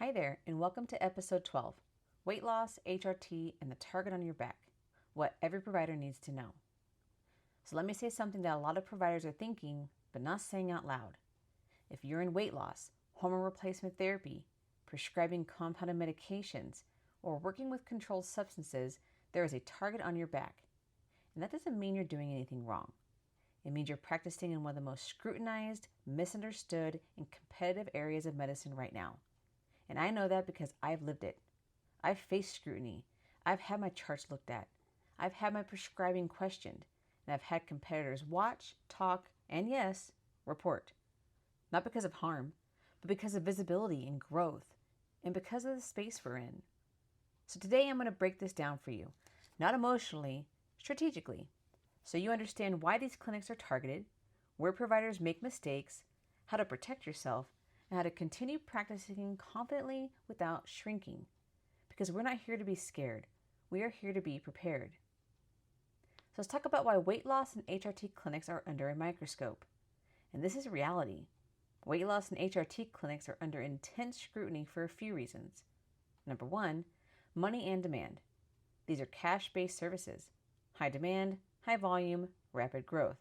Hi there, and welcome to episode 12 Weight Loss, HRT, and the Target on Your Back. What every provider needs to know. So, let me say something that a lot of providers are thinking, but not saying out loud. If you're in weight loss, hormone replacement therapy, prescribing compounded medications, or working with controlled substances, there is a target on your back. And that doesn't mean you're doing anything wrong. It means you're practicing in one of the most scrutinized, misunderstood, and competitive areas of medicine right now. And I know that because I've lived it. I've faced scrutiny. I've had my charts looked at. I've had my prescribing questioned. And I've had competitors watch, talk, and yes, report. Not because of harm, but because of visibility and growth, and because of the space we're in. So today I'm going to break this down for you, not emotionally, strategically, so you understand why these clinics are targeted, where providers make mistakes, how to protect yourself, and how to continue practicing confidently without shrinking. Because we're not here to be scared. We are here to be prepared. So let's talk about why weight loss and HRT clinics are under a microscope. And this is reality. Weight loss and HRT clinics are under intense scrutiny for a few reasons. Number one, money and demand. These are cash-based services. High demand, high volume, rapid growth.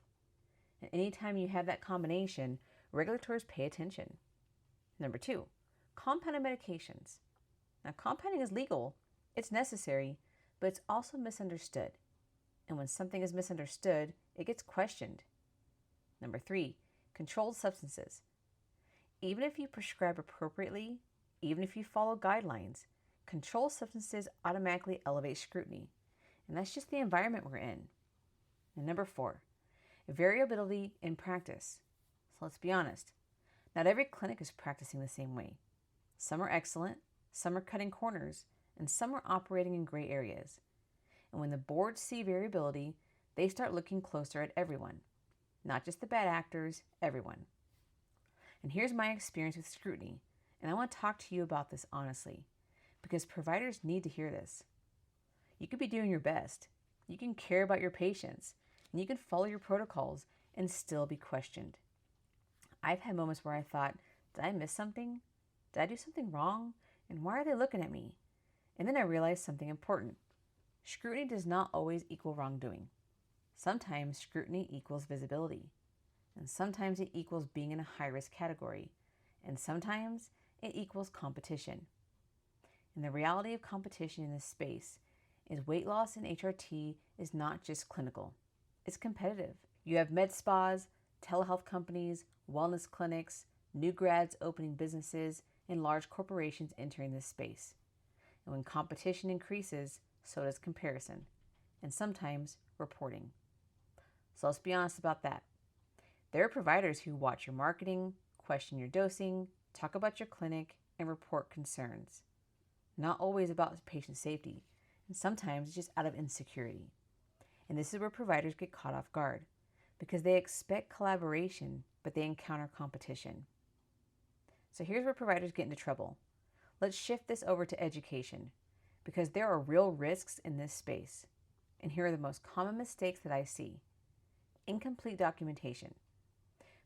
And anytime you have that combination, regulators pay attention. Number two, compounded medications. Now, compounding is legal, it's necessary, but it's also misunderstood. And when something is misunderstood, it gets questioned. Number three, controlled substances. Even if you prescribe appropriately, even if you follow guidelines, controlled substances automatically elevate scrutiny. And that's just the environment we're in. And number four, variability in practice. So let's be honest. Not every clinic is practicing the same way. Some are excellent, some are cutting corners, and some are operating in gray areas. And when the boards see variability, they start looking closer at everyone. Not just the bad actors, everyone. And here's my experience with scrutiny, and I want to talk to you about this honestly, because providers need to hear this. You could be doing your best, you can care about your patients, and you can follow your protocols and still be questioned. I've had moments where I thought, did I miss something? Did I do something wrong? And why are they looking at me? And then I realized something important. Scrutiny does not always equal wrongdoing. Sometimes scrutiny equals visibility. And sometimes it equals being in a high-risk category. And sometimes it equals competition. And the reality of competition in this space is weight loss and HRT is not just clinical. It's competitive. You have med spas, telehealth companies, wellness clinics, new grads opening businesses, and large corporations entering this space. And when competition increases, so does comparison, and sometimes reporting. So let's be honest about that. There are providers who watch your marketing, question your dosing, talk about your clinic, and report concerns. Not always about patient safety, and sometimes it's just out of insecurity. And this is where providers get caught off guard, because they expect collaboration, but they encounter competition. So here's where providers get into trouble. Let's shift this over to education, because there are real risks in this space. And here are the most common mistakes that I see. Incomplete documentation.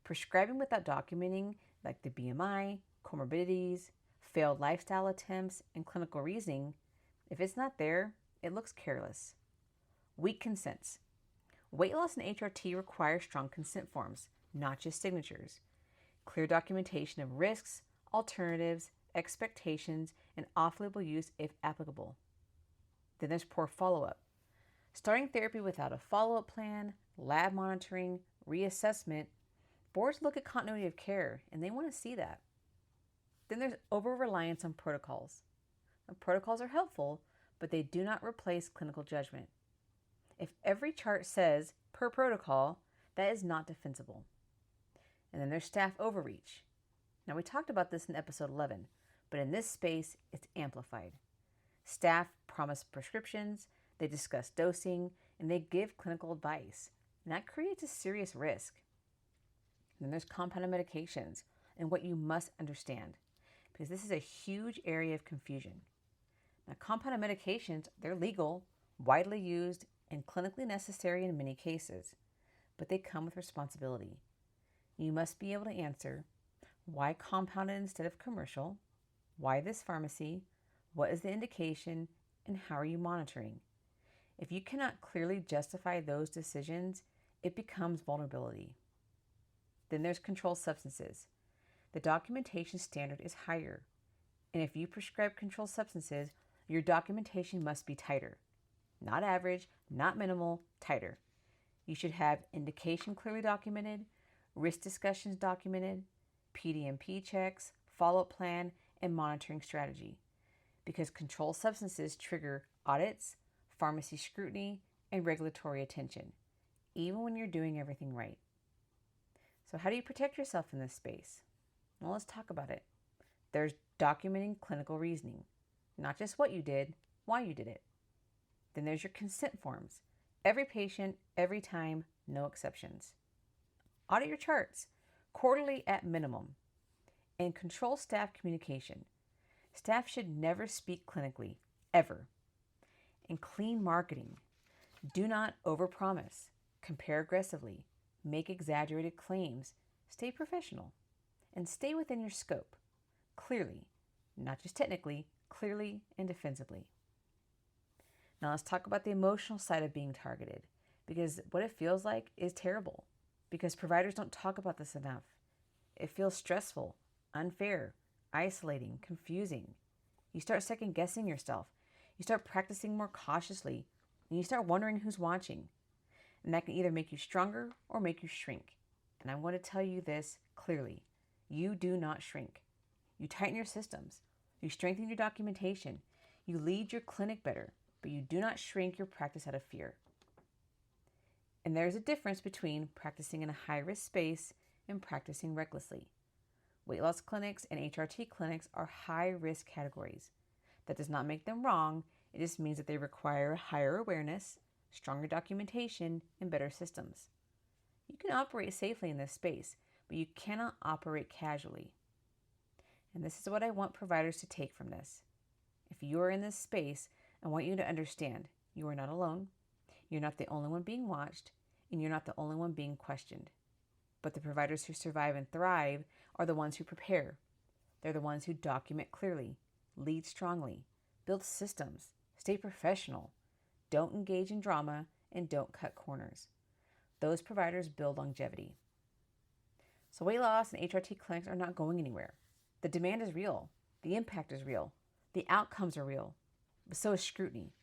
Prescribing without documenting, like the BMI, comorbidities, failed lifestyle attempts, and clinical reasoning, if it's not there, it looks careless. Weak consents. Weight loss and HRT require strong consent forms, not just signatures. Clear documentation of risks, alternatives, expectations, and off-label use if applicable. Then there's poor follow-up. Starting therapy without a follow-up plan, lab monitoring, reassessment. Boards look at continuity of care, and they want to see that. Then there's over-reliance on protocols. Now, protocols are helpful, but they do not replace clinical judgment. If every chart says per protocol, that is not defensible. And then there's staff overreach. Now, we talked about this in episode 11, but in this space, it's amplified. Staff promise prescriptions, they discuss dosing, and they give clinical advice. And that creates a serious risk. And then there's compounded medications and what you must understand, because this is a huge area of confusion. Now, compounded medications, they're legal, widely used, and clinically necessary in many cases, but they come with responsibility. You must be able to answer why compounded instead of commercial, Why this pharmacy? What is the indication? And how are you monitoring? If you cannot clearly justify those decisions, it becomes vulnerability. Then there's controlled substances. The documentation standard is higher. And if you prescribe controlled substances, your documentation must be tighter. Not average, not minimal, tighter. You should have indication clearly documented, risk discussions documented, PDMP checks, follow-up plan, and monitoring strategy. Because controlled substances trigger audits, pharmacy scrutiny, and regulatory attention, even when you're doing everything right. So how do you protect yourself in this space? Well, let's talk about it. There's documenting clinical reasoning, not just what you did, why you did it. Then there's your consent forms. Every patient, every time, no exceptions. Audit your charts, quarterly at minimum. And control staff communication. Staff should never speak clinically, ever. And clean marketing. Do not overpromise, compare aggressively, make exaggerated claims, stay professional, and stay within your scope, clearly, not just technically, clearly and defensively. Now let's talk about the emotional side of being targeted, because what it feels like is terrible, because providers don't talk about this enough. It feels stressful, unfair, isolating, confusing. You start second guessing yourself. You start practicing more cautiously, and you start wondering who's watching. And that can either make you stronger or make you shrink. And I'm going to tell you this clearly. You do not shrink. You tighten your systems. You strengthen your documentation. You lead your clinic better, but you do not shrink your practice out of fear. And there's a difference between practicing in a high-risk space and practicing recklessly. Weight loss clinics and HRT clinics are high-risk categories. That does not make them wrong. It just means that they require higher awareness, stronger documentation, and better systems. You can operate safely in this space, but you cannot operate casually. And this is what I want providers to take from this. If you are in this space, I want you to understand you are not alone, you're not the only one being watched, and you're not the only one being questioned. But the providers who survive and thrive are the ones who prepare. They're the ones who document clearly, lead strongly, build systems, stay professional, don't engage in drama, and don't cut corners. Those providers build longevity. So weight loss and HRT clinics are not going anywhere. The demand is real. The impact is real. The outcomes are real. But so is scrutiny.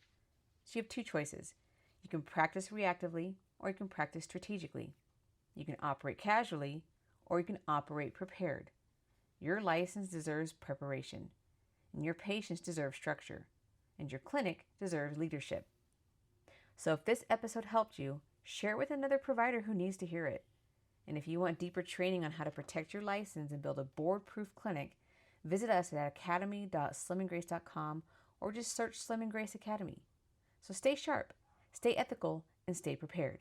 So you have two choices. You can practice reactively, or you can practice strategically. You can operate casually, or you can operate prepared. Your license deserves preparation, and your patients deserve structure, and your clinic deserves leadership. So if this episode helped you, share it with another provider who needs to hear it. And if you want deeper training on how to protect your license and build a board-proof clinic, visit us at academy.slimandgrace.com or just search Slim and Grace Academy. So stay sharp, stay ethical, and stay prepared.